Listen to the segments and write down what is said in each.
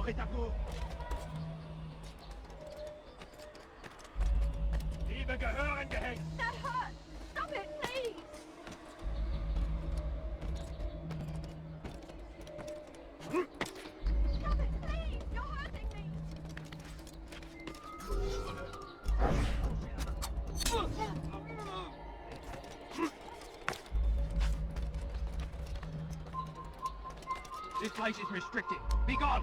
est à vous. Liebe Gehören gehängt. That hurts! Stop it, please! Stop it, please! You're hurting me! This place is restricted. Be gone!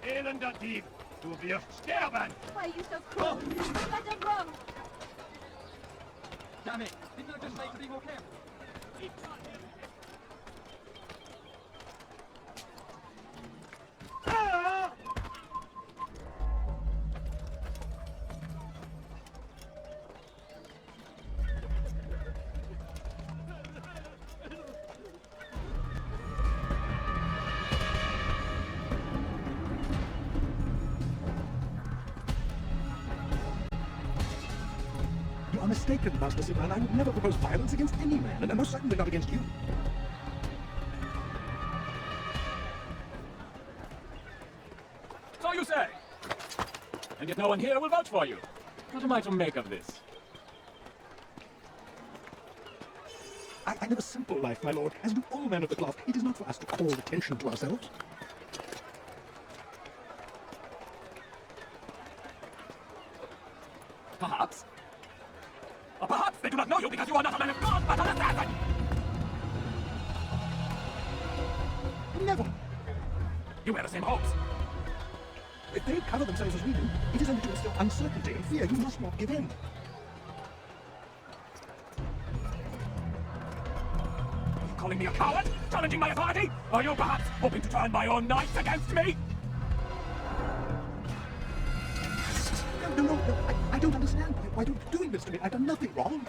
Elender Dieb! Du wirst sterben! Why are you so cruel? Let them go! Damn it! Didn't I just say to be more careful? You are mistaken, Master Simran. I would never propose violence against any man, and most certainly not against you. So you say? And yet no one here will vouch for you. What am I to make of this? I live a simple life, my lord, as do all men of the cloth. It is not for us to call attention to ourselves. Perhaps. Or perhaps they do not know you because you are not a man of God, but an assassin! Never! You wear the same hopes. If they cover themselves as we do, it is only to instill uncertainty and fear. You must not give in. Are you calling me a coward? Challenging my authority? Are you perhaps hoping to turn my own knights against me? No, I don't understand. Why you're doing this to me? I've done nothing wrong.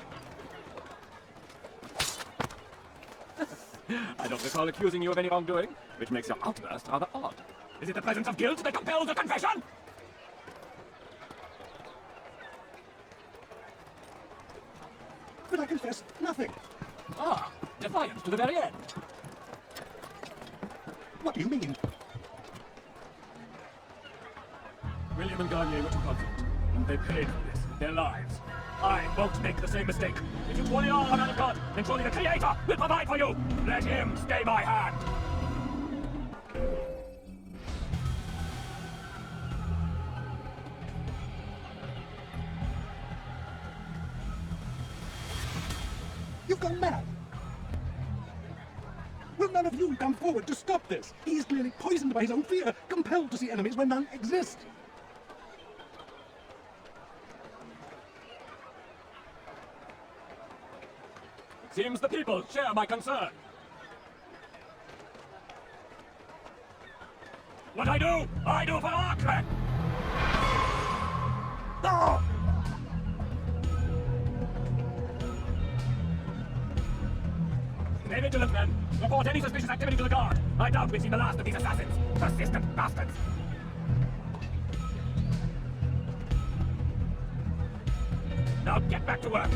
I don't recall accusing you of any wrongdoing, which makes your outburst rather odd. Is it the presence of guilt that compels a confession? But I confess nothing. Ah, defiant to the very end. What do you mean? William and Garnier were too confident, and they paid for this with their lives. I won't make the same mistake. If you truly are a man of God, then surely the Creator will provide for you. Let him stay my hand. You've gone mad. Will none of you come forward to stop this? He is clearly poisoned by his own fear, compelled to see enemies where none exist. Seems the people share my concern. What I do for Arclan! Ah! Stay vigilant, men. Report any suspicious activity to the guard. I doubt we've seen the last of these assassins. Persistent bastards. Now get back to work.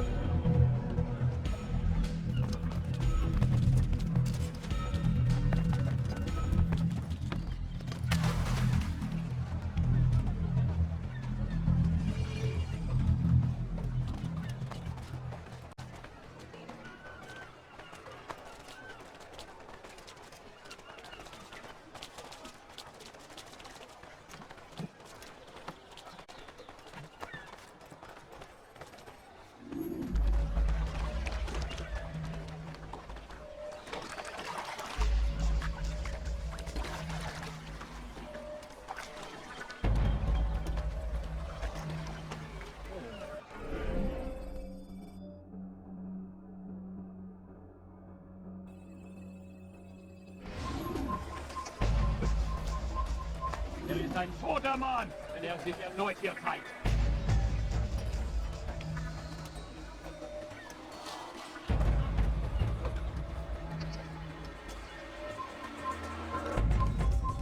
ist ein toter Mann, wenn er sich erneut hier zeigt.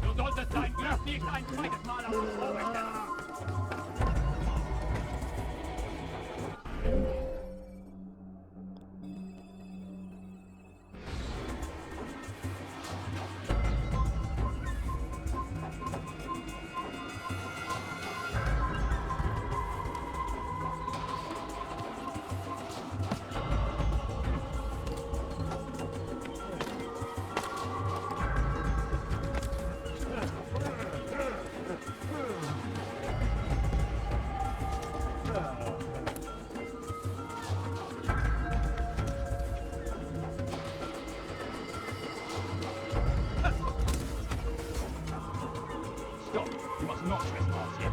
Du solltest dein Glück nicht ein zweites Mal auf uns vorrichten. Stop. You must not trespass here.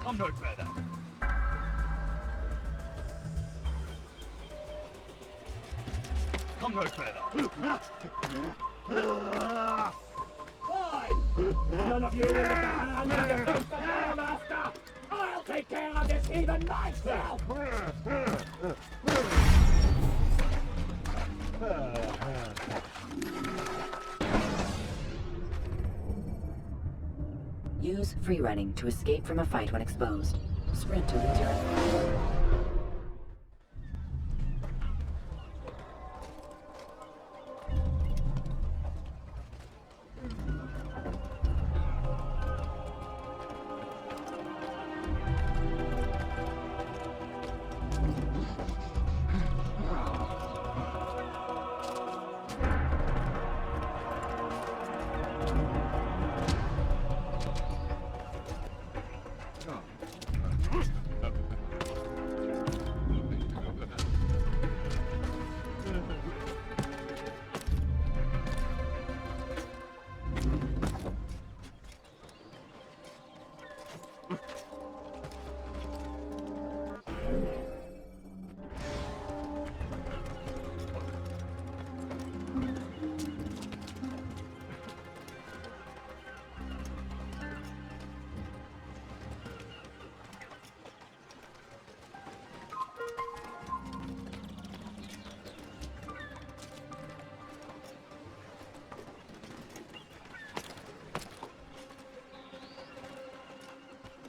Come no further. Come no further. Fine! None of you will lift a hand in defense of your master! I'll take care of this even myself! Use free running to escape from a fight when exposed. Sprint to lose your...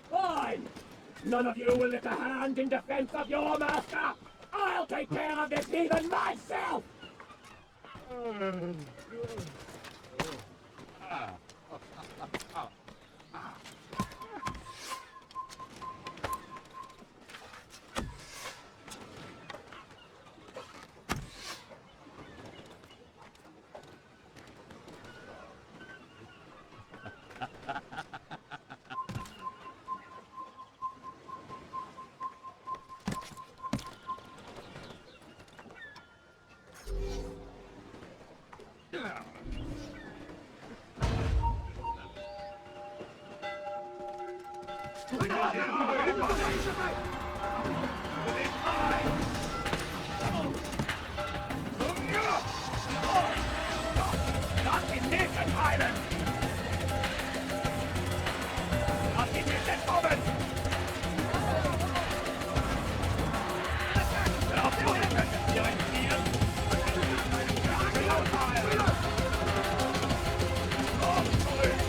Fine! None of you will lift a hand in defense of your master! I'll take care of this even myself! Lass ihn nicht entfallen! Lass ihn nicht entkommen! Hör auf, ihr könnt hier entfliehen! Komm zurück!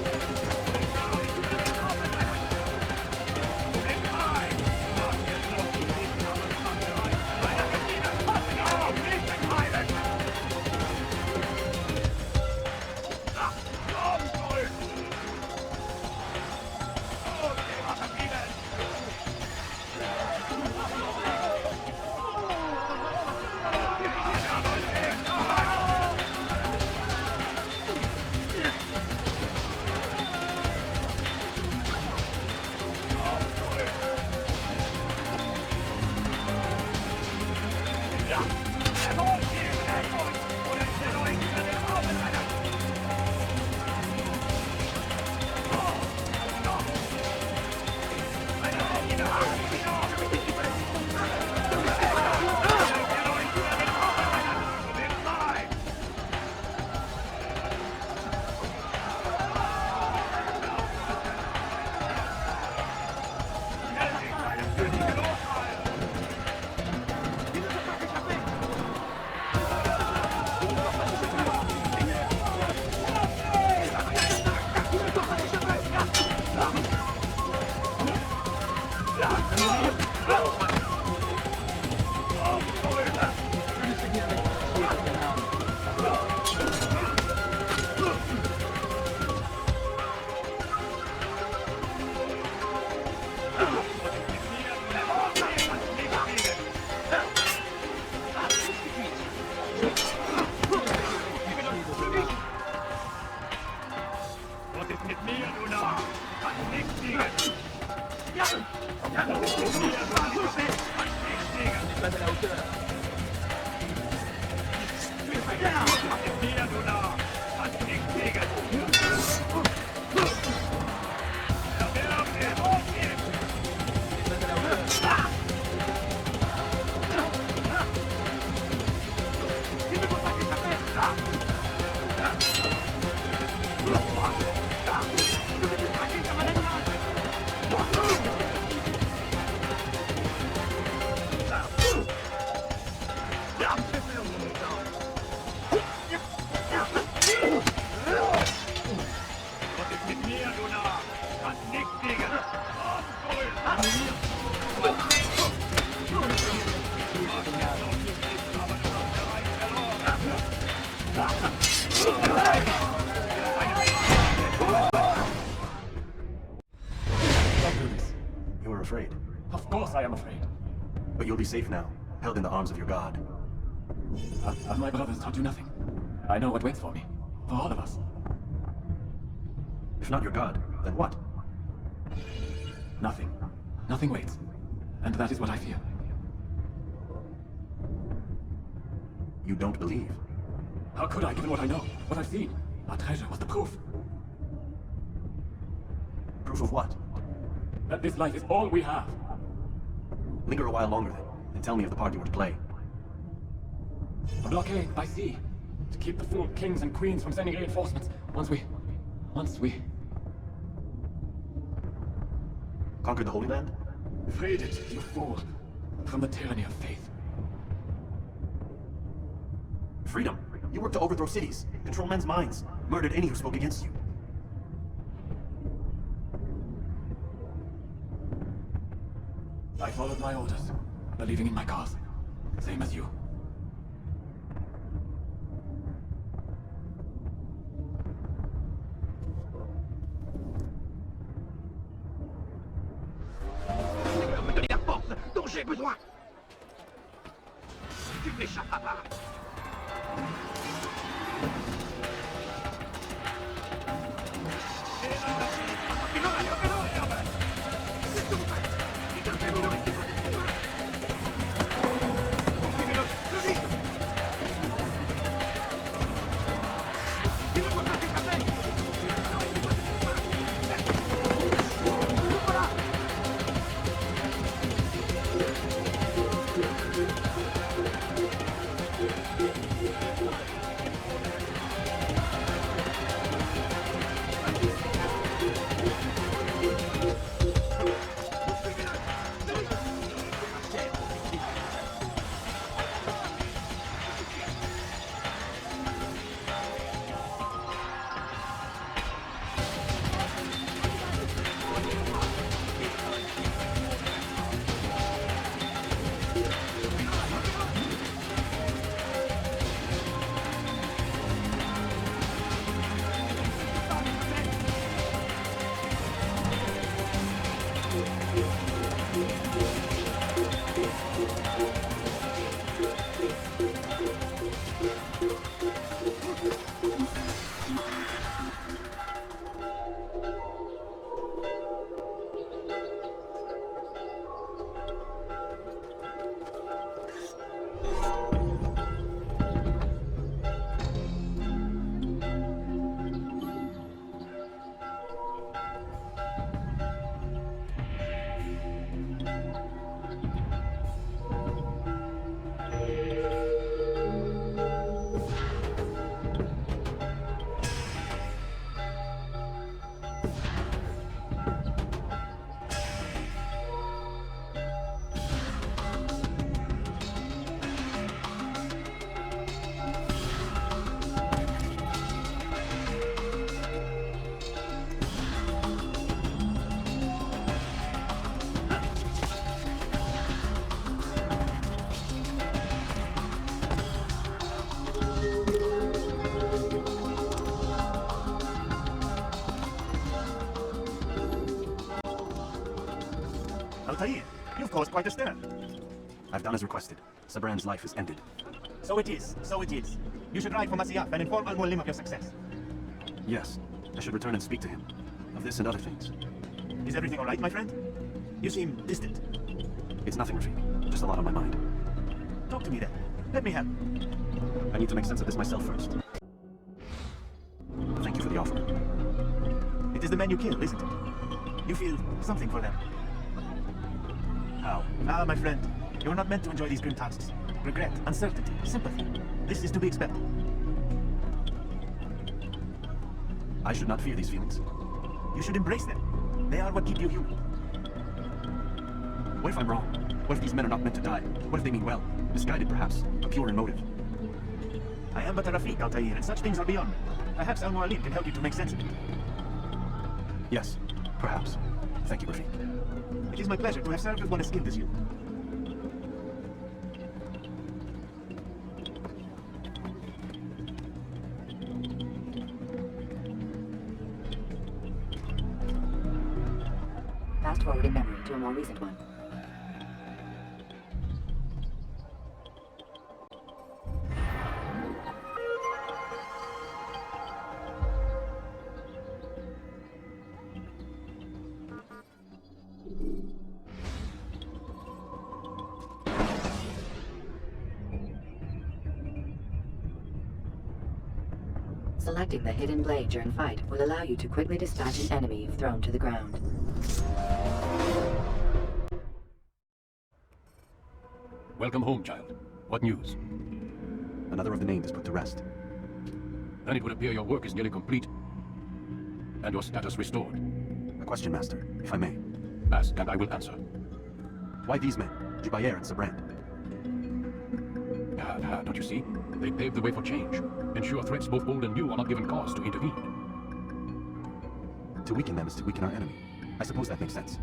afraid. Of course I am afraid. But you'll be safe now, held in the arms of your god. Have my brothers taught you nothing? I know what waits for me. For all of us. If not your god, then what? Nothing. Nothing waits. And that is what I fear. You don't believe. How could I, given what I know, what I've seen? Our treasure was the proof. Proof of what? That this life is all we have. Linger a while longer then, and tell me of the part you were to play. A blockade by sea. To keep the fool kings and queens from sending reinforcements. Once we... Conquered the Holy Land? freed it, you fool. From the tyranny of faith. Freedom. You worked to overthrow cities, control men's minds, murdered any who spoke against you. I followed my orders, believing in my cause. Same as you. Me donner la force dont j'ai besoin. Tu n'échapperas pas. Altair, you've caused quite a stir. I've done as requested. Sabran's life is ended. So it is, so it is. You should ride for Masyaf and inform Al-Mualim of your success. Yes, I should return and speak to him. Of this and other things. Is everything all right, my friend? You seem distant. It's nothing, Rafik. Just a lot on my mind. Talk to me then. Let me help. I need to make sense of this myself first. Thank you for the offer. It is the men you kill, isn't it? You feel something for them. How? Ah, my friend. You're not meant to enjoy these grim tasks. Regret, uncertainty, sympathy. This is to be expected. I should not fear these feelings. You should embrace them. They are what keep you human. What if I'm wrong? What if these men are not meant to die? What if they mean well? Misguided, perhaps, but pure in motive. I am but a Rafik, Altair, and such things are beyond me. Perhaps Al-Mualim can help you to make sense of it. Yes, perhaps. Thank you, Rafik. It is my pleasure to have served with one as skilled as you. fast-forwarding memory to a more recent one. Selecting the hidden blade during fight will allow you to quickly dispatch an enemy you've thrown to the ground. Welcome home, child. What news? Another of the named is put to rest. Then it would appear your work is nearly complete, and your status restored. A question, Master, if I may. Ask, and I will answer. Why these men, Jubayer and Sabrand? Don't you see? They paved the way for change. Ensure threats both old and new are not given cause to intervene. To weaken them is to weaken our enemy. I suppose that makes sense.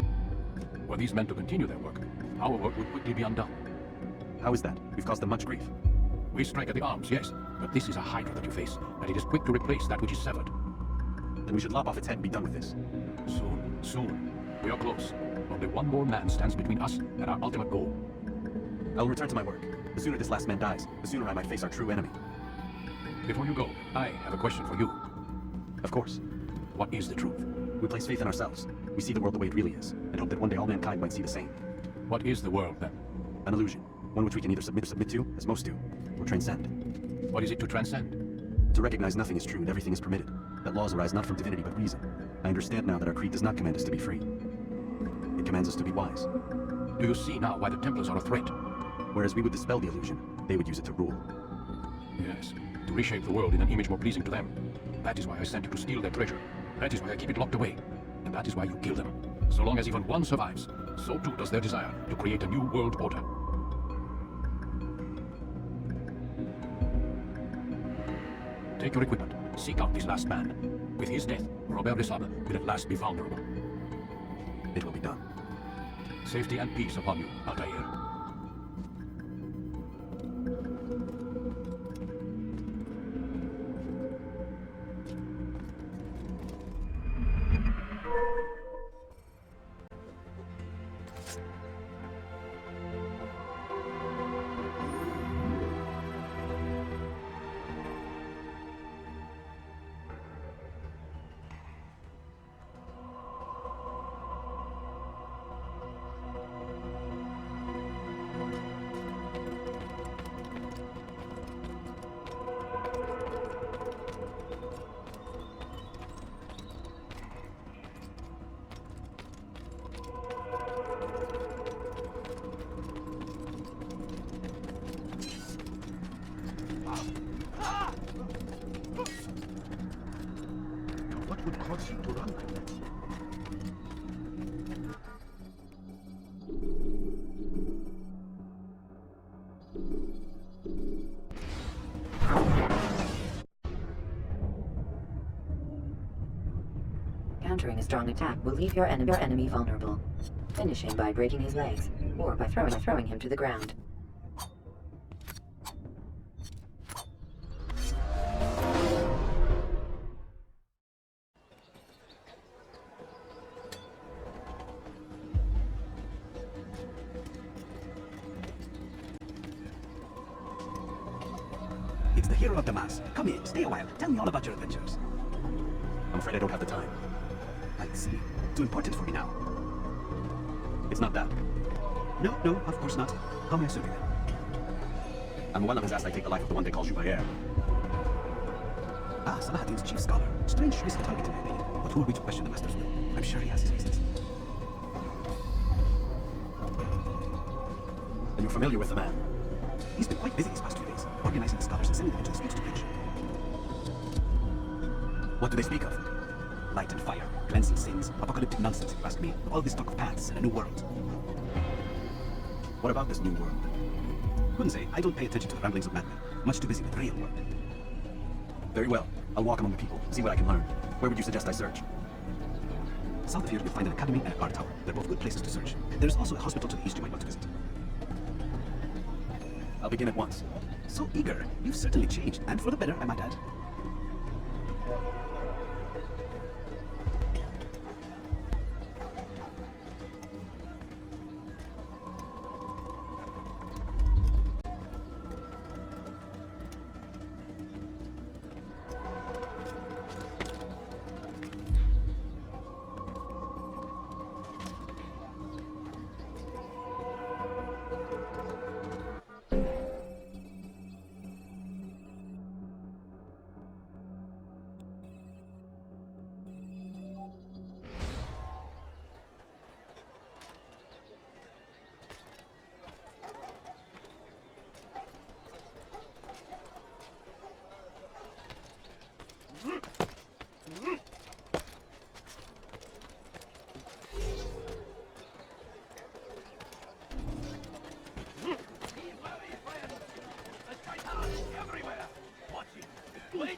Were these men to continue their work, our work would quickly be undone. How is that? We've caused them much grief. We strike at the arms, yes, but this is a hydra that you face, and it is quick to replace that which is severed. Then we should lop off its head and be done with this. Soon. We are close. Only one more man stands between us and our ultimate goal. I will return to my work. The sooner this last man dies, the sooner I might face our true enemy. Before you go, I have a question for you. Of course. What is the truth? We place faith in ourselves. We see the world the way it really is, and hope that one day all mankind might see the same. What is the world, then? An illusion. One which we can either submit to, as most do, or transcend. What is it to transcend? To recognize nothing is true and everything is permitted. That laws arise not from divinity but reason. I understand now that our creed does not command us to be free. It commands us to be wise. Do you see now why the Templars are a threat? Whereas we would dispel the illusion, they would use it to rule. Yes, to reshape the world in an image more pleasing to them. That is why I sent you to steal their treasure. That is why I keep it locked away. And that is why you kill them. So long as even one survives, so too does their desire to create a new world order. Take your equipment. Seek out this last man. With his death, Robert de Sable will at last be vulnerable. It will be done. Safety and peace upon you, Altair. What would cause you to run like that? Countering a strong attack will leave your enemy vulnerable, finishing by breaking his legs, or by throwing him to the ground. It's the hero of Damas. Come in, stay a while. Tell me all about your adventures. I'm afraid I don't have the time. I see. Too important for me now. It's not that. No, of course not. How may I serve you then? I'm one of his asked I take the life of the one they call Jubayer. Ah, Saladin's chief scholar. Strange choice of target in my opinion. But who are we to question the master's will? I'm sure he has his reasons. And you're familiar with the man? He's been quite busy these past 2 days, organizing the scholars and sending them into the streets to preach. What do they speak of? Light and fire, cleansing sins, apocalyptic nonsense, if you ask me. All this talk of paths and a new world. What about this new world? Couldn't say. I don't pay attention to the ramblings of madmen. Much too busy with the real world. Very well. I'll walk among the people, see what I can learn. Where would you suggest I search? South of here, you'll find an academy and a guard tower. They're both good places to search. There's also a hospital to the east you might want to visit. I'll begin at once. So eager. You've certainly changed, and for the better, I might add.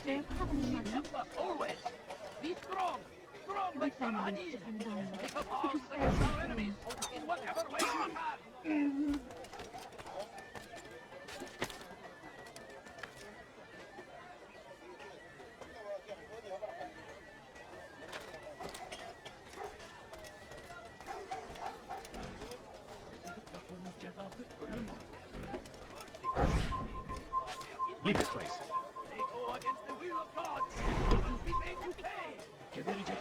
They're coming, Mother. Always. Be strong. Strong like Family Samadhi. to Bantai. Take up arms against our enemies in whatever way you can. Leave this place. They go against the will of God. They will be made to pay.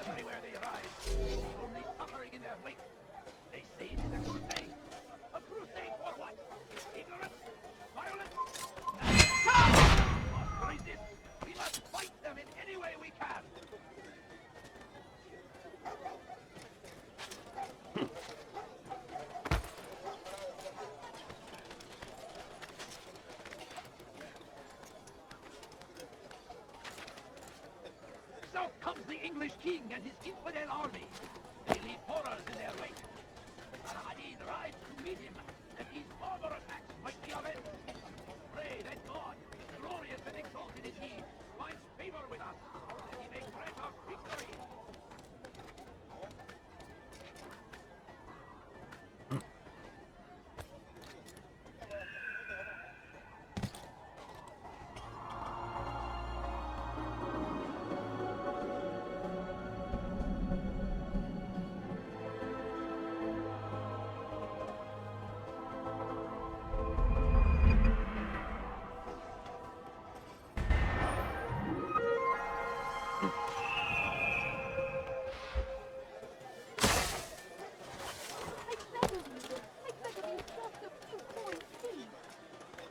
Everywhere they rise, only suffering in their wake. They say it is a crusade. A crusade for what? Ignorance? Violence? Must resist. We must fight them in any way we can. South comes the English king and his infidel army. They leave horrors in their wake. Al-Hadid rides to meet him, and his barbarous acts might be avenged. Pray that God, glorious and exalted is he, finds favor with us, that he may grant us victory.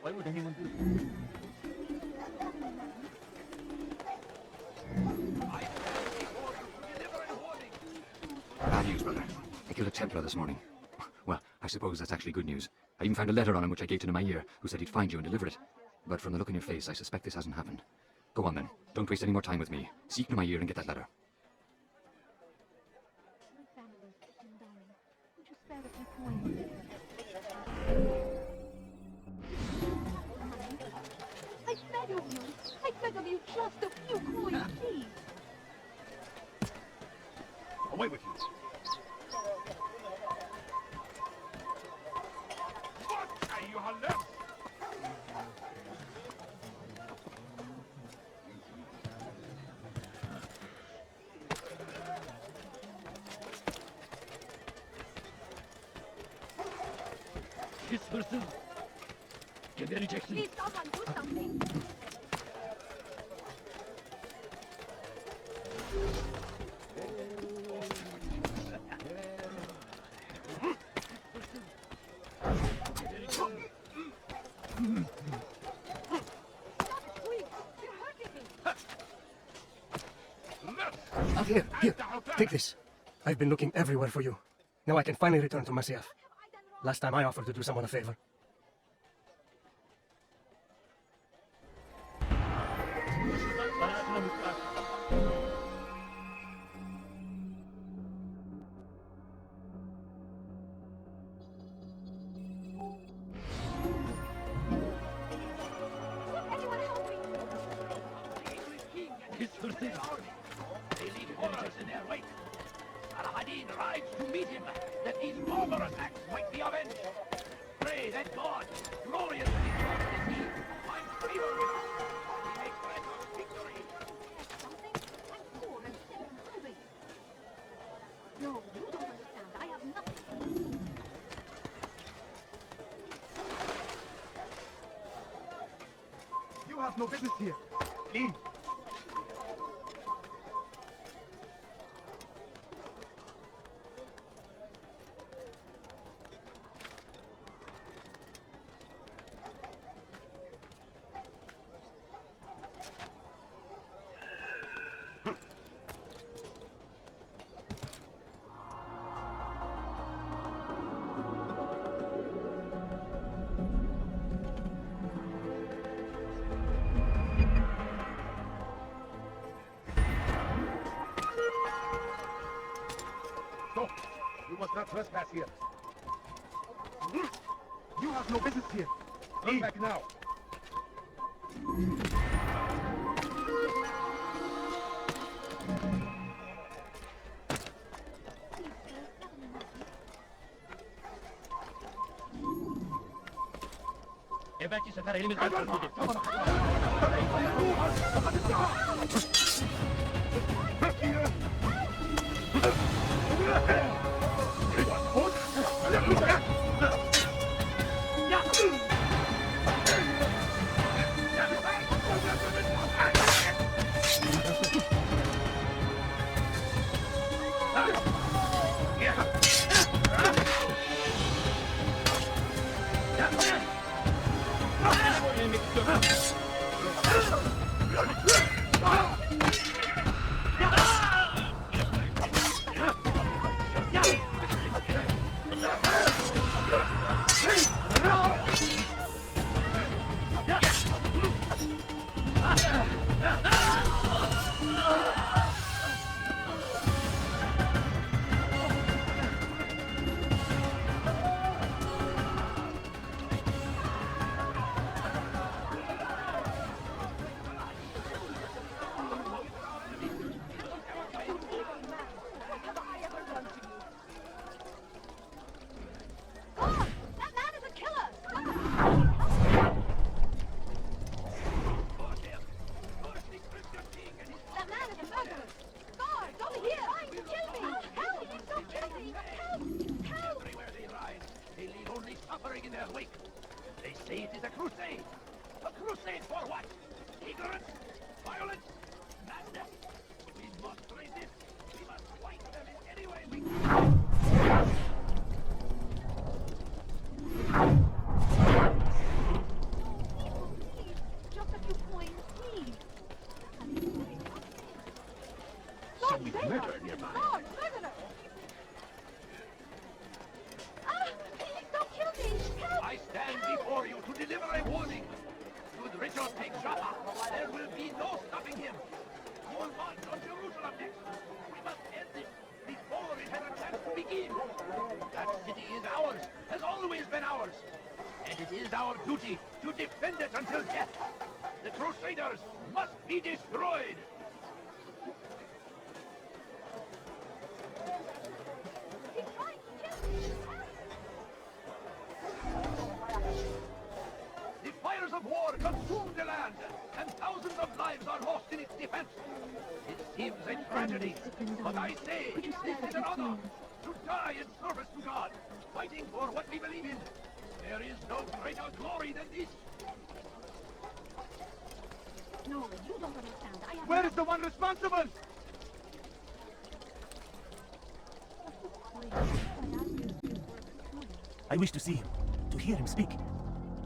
Why would anyone do this? Bad news, brother. I killed a Templar this morning. Well, I suppose that's actually good news. I even found a letter on him which I gave to Nemair, who said he'd find you and deliver it. But from the look on your face, I suspect this hasn't happened. Go on then. Don't waste any more time with me. Seek Nemair and get that letter. My family, Bantai. Would you spare a few coins? I beg of you, just a few coins, please. Away with you. What are you left? His hırsız. Gebereceksin. Please, someone do something. Here, take this. I've been looking everywhere for you. Now I can finally return to Masyaf. Last time I offered to do someone a favor. Anyone help me? His hırsız army. They leave horrors in their wake. Al-Hadid rides to meet him, that these barbarous acts might be avenged. Pray that God, glorious and exalted is he, finds favor with us. He may grant us victory. Something? I'm poor and sick and hungry. No, you don't understand. I have nothing. You have no business here. Leave. must not trespass here. You have no business here. Come back now. Belki sefer elimizden kurtulduk. To defend it until death. The Crusaders must be destroyed. The fires of war consume the land, and thousands of lives are lost in its defense. It seems a tragedy, but I say this is an honor to die in service to God, fighting for what we believe in. There is no greater glory than this. No, you don't understand. I have Where is the one responsible? I wish to see him, to hear him speak.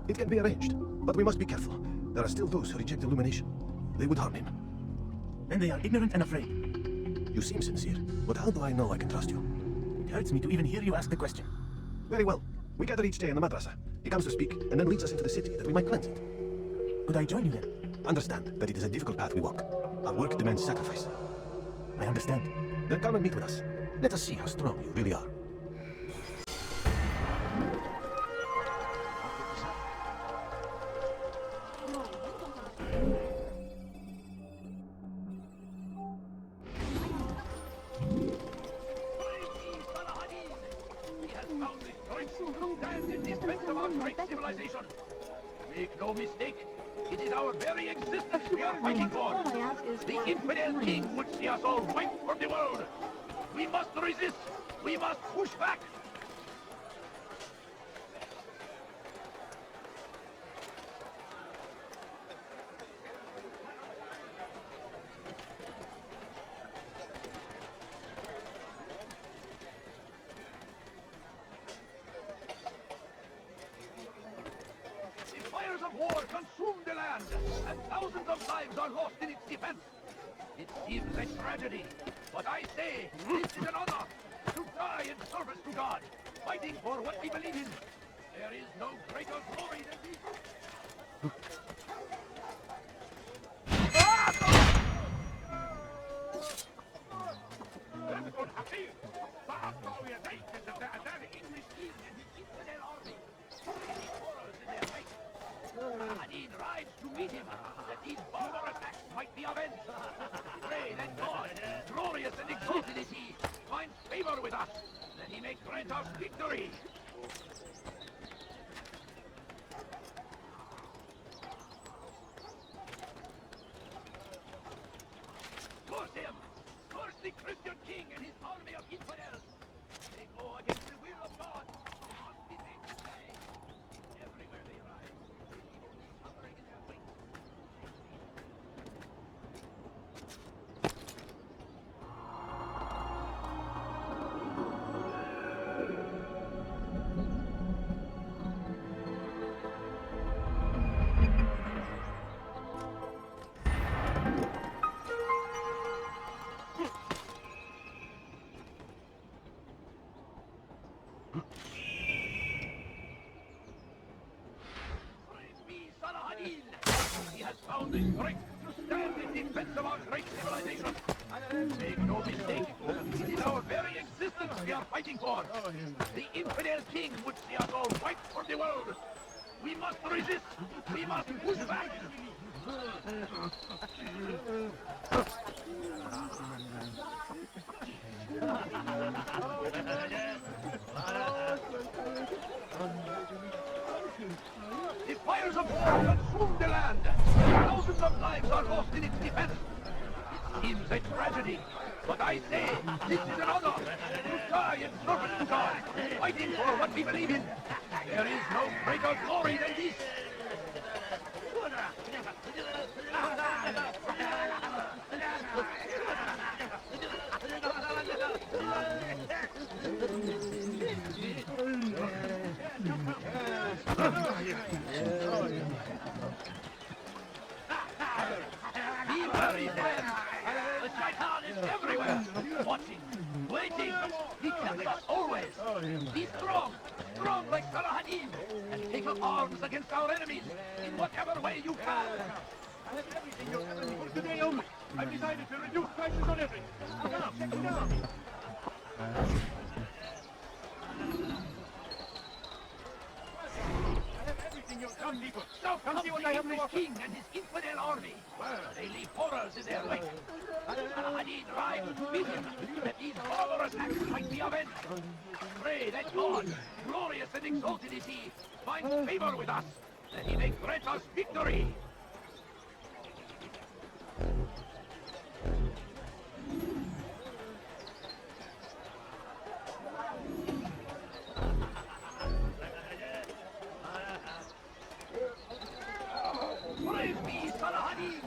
It can be arranged, but we must be careful. There are still those who reject illumination. They would harm him. And they are ignorant and afraid. You seem sincere, but how do I know I can trust you? It hurts me to even hear you ask the question. Very well. We gather each day in the madrasa. He comes to speak, and then leads us into the city that we might cleanse it. Could I join you then? Understand that it is a difficult path we walk. Our work demands sacrifice. I understand. Then come and meet with us. Let us see how strong you really are. Civilization. Make no mistake, it is our very existence we are fighting for. The infidel king would see us all wiped from the world. We must resist. We must push back. War consumed the land, and thousands of lives are lost in its defense. It seems a tragedy, but I say this is an honor to die in service to God, fighting for what we believe in. There is no greater glory than this. grant us victory. Curse him! Curse the Christian king and his army of infidels! They go against the will of God. They must be made to pay. Everywhere they rise, the evil is hovering in their wings. Praise be Salahadin! He has found the strength to stand in defense of our great civilization. Make no mistake, it is our very existence we are fighting for. The infidel king would see us all wiped from the world. We must resist. We must push back. The fires of war consume the land. Thousands of lives are lost in its defense. It seems a tragedy, but I say this is an honor to die in service to God, fighting for what we believe in. There is no greater glory than this. Be very friends. The shaitan is everywhere, watching, waiting. He tempts us always. Be strong, strong like Salahadin, and take up arms against our enemies in whatever way you can. I have everything you're telling me for today only. I've decided to reduce prices on everything. Now, check it out. Now come see what I have to offer. King and his infidel army. They leave horrors in their wake. Salahadin rides to meet him, that these barbarous acts might be avenged. Pray that God, glorious and exalted is he, finds favor with us, that he may grant us victory. Praise be Salahadin!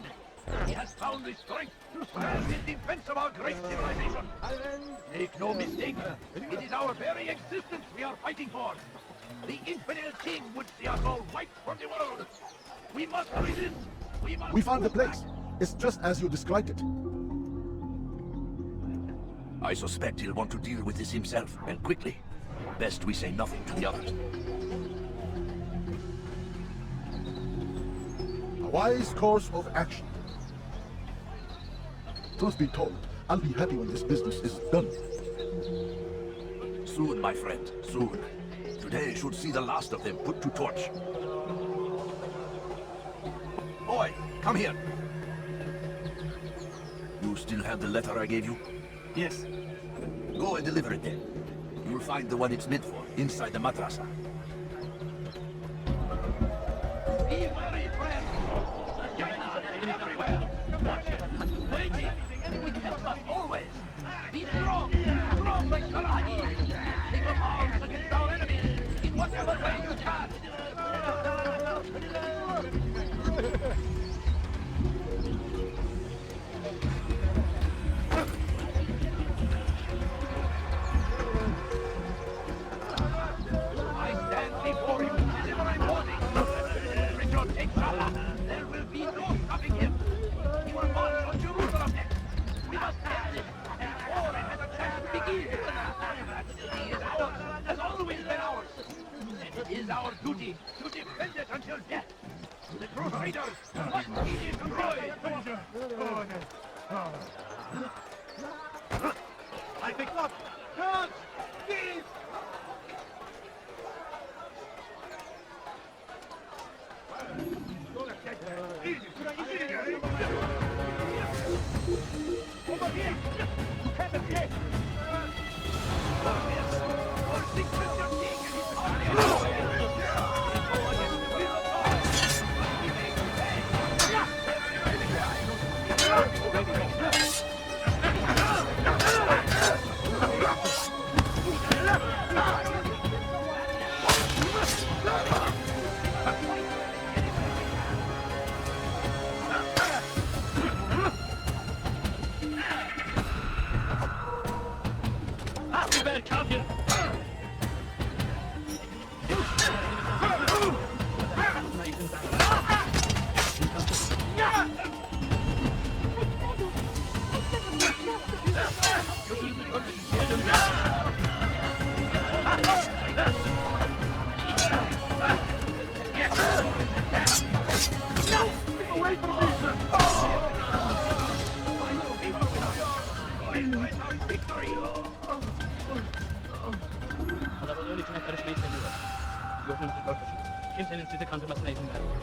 He has found the strength to stand in defense of our great civilization. Make no mistake, it is our very existence we are fighting for. The infidel king would see us all wiped from the world. We must resist. We found the place. It's just as you described it. I suspect he'll want to deal with this himself, and quickly. Best we say nothing to the others. A wise course of action. Truth be told, I'll be happy when this business is done. Soon, my friend, soon. Today should see the last of them put to torch. Boy, come here. You still have the letter I gave you? Yes. Go and deliver it then. You'll find the one it's meant for, inside the madrasa. Be wary, friend! The China is everywhere! Watching, waiting, it helps us always! Be strong, strong like Salahadin! Take up arms against our enemies, in whatever way you can! I stand before you, deliver my warning! Richard takes Salah, there will be no stopping him! He will march on Jerusalem next! We must end this, before it has a chance to begin! He is ours, has always been ours! And it is our duty to defend it until death! The Crusaders must be destroyed! I pick up! God! Please! Over here! You can't escape! kafir! Kalabalığın içine karışmayı seviyorum. Gözünüzü dört açın. Kimsenin sizi kandırmasına izin vermeyin.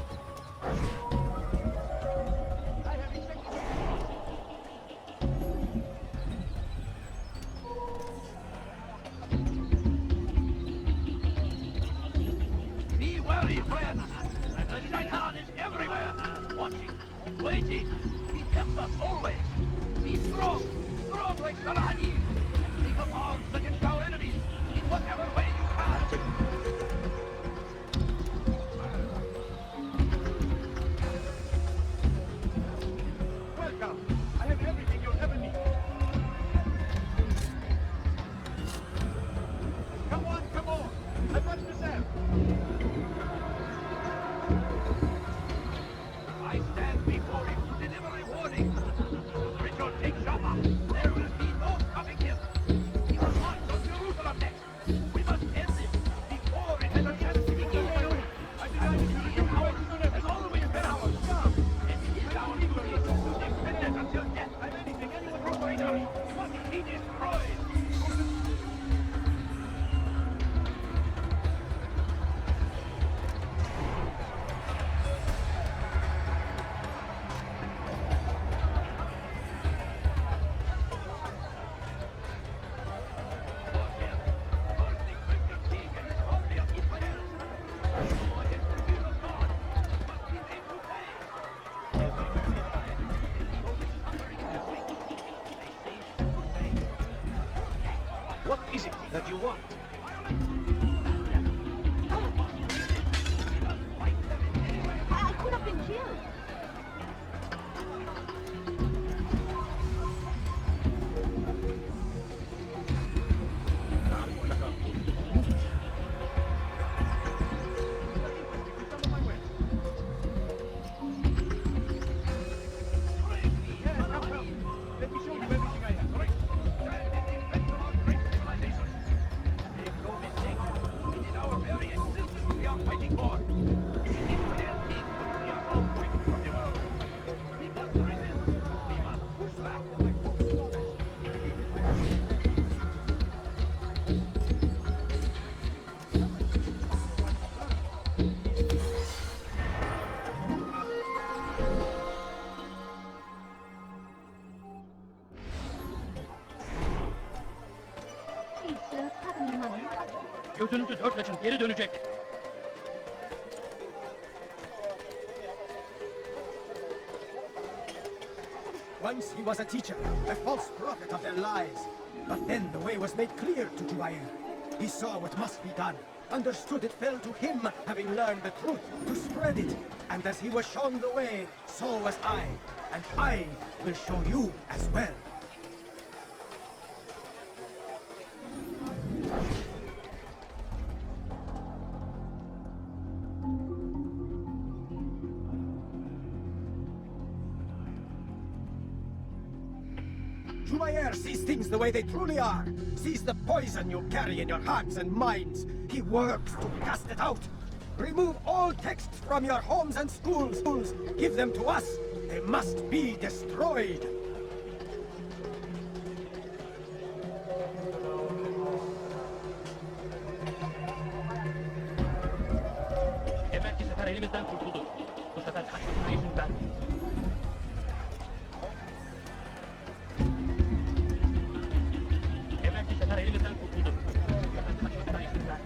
Be wary, friend. The shaitan is everywhere, watching, waiting. He tempts us always. Be strong, strong like Saladin. Take up arms against our enemies in whatever way you can. Welcome. I have everything you'll ever need. Come on, come on. I've much to say. I stand before him to deliver a warning. Richard, take Jaffa. There will be no stopping him. He will march on Jerusalem next. We must end this before it has a chance to begin. And ours has always been ours. And it is our duty to defend it until death. I'm anything anyone provider must be destroyed. What is it that you want? I could have been killed. Let me show you everything I have. Make no mistake, it is our very existence we are fighting for. It is their king we are all going from the world. We must resist. We must push back. Please, sir, pardon me a moment. Gözünüzü dört açın, geri dönecek. Once he was a teacher, a false prophet of their lies. But then the way was made clear to Jubair. He saw what must be done, understood it fell to him, having learned the truth, to spread it. And as he was shown the way, so was I. And I will show you as well. Jubair sees things the way they truly are. Sees the poison you carry in your hearts and minds. He works to cast it out. Remove all texts from your homes and schools. Give them to us. They must be destroyed. Evvelki sefer elimizden kurtuldu. Bu sefer kaçmasına izin vermeyin. Evvelki sefer elimizden kurtuldu. Bu sefer kaçmasına izin vermeyin.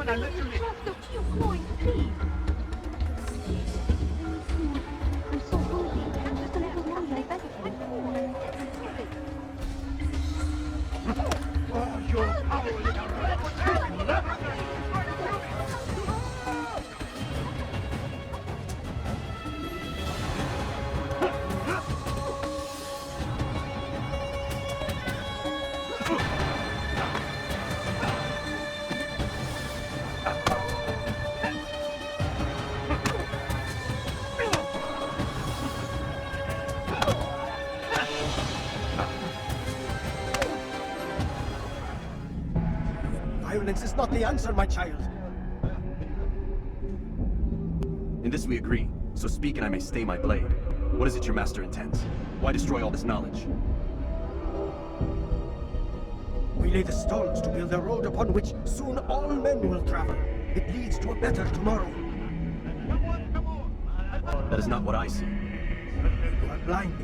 and I'll let you live. Drop the few coins, please. I'm so hungry. Just a little money, I beg of you. Oh, you foul little rat! Violence is not the answer, my child. In this we agree, so speak and I may stay my blade. What is it your master intends? Why destroy all this knowledge? We lay the stones to build a road upon which soon all men will travel. It leads to a better tomorrow. That is not what I see. You are blind.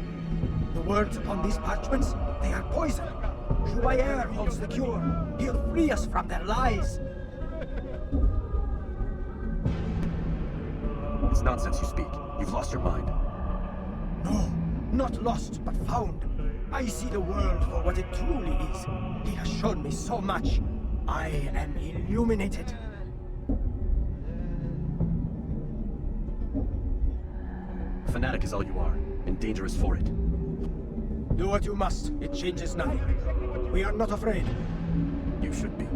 The words upon these parchments, they are poison. Jubayer holds the cure. He'll free us from their lies. It's nonsense you speak. You've lost your mind. No, not lost, but found. I see the world for what it truly is. He has shown me so much. I am illuminated. A fanatic is all you are, and dangerous for it. Do what you must. It changes nothing. We are not afraid. You should be.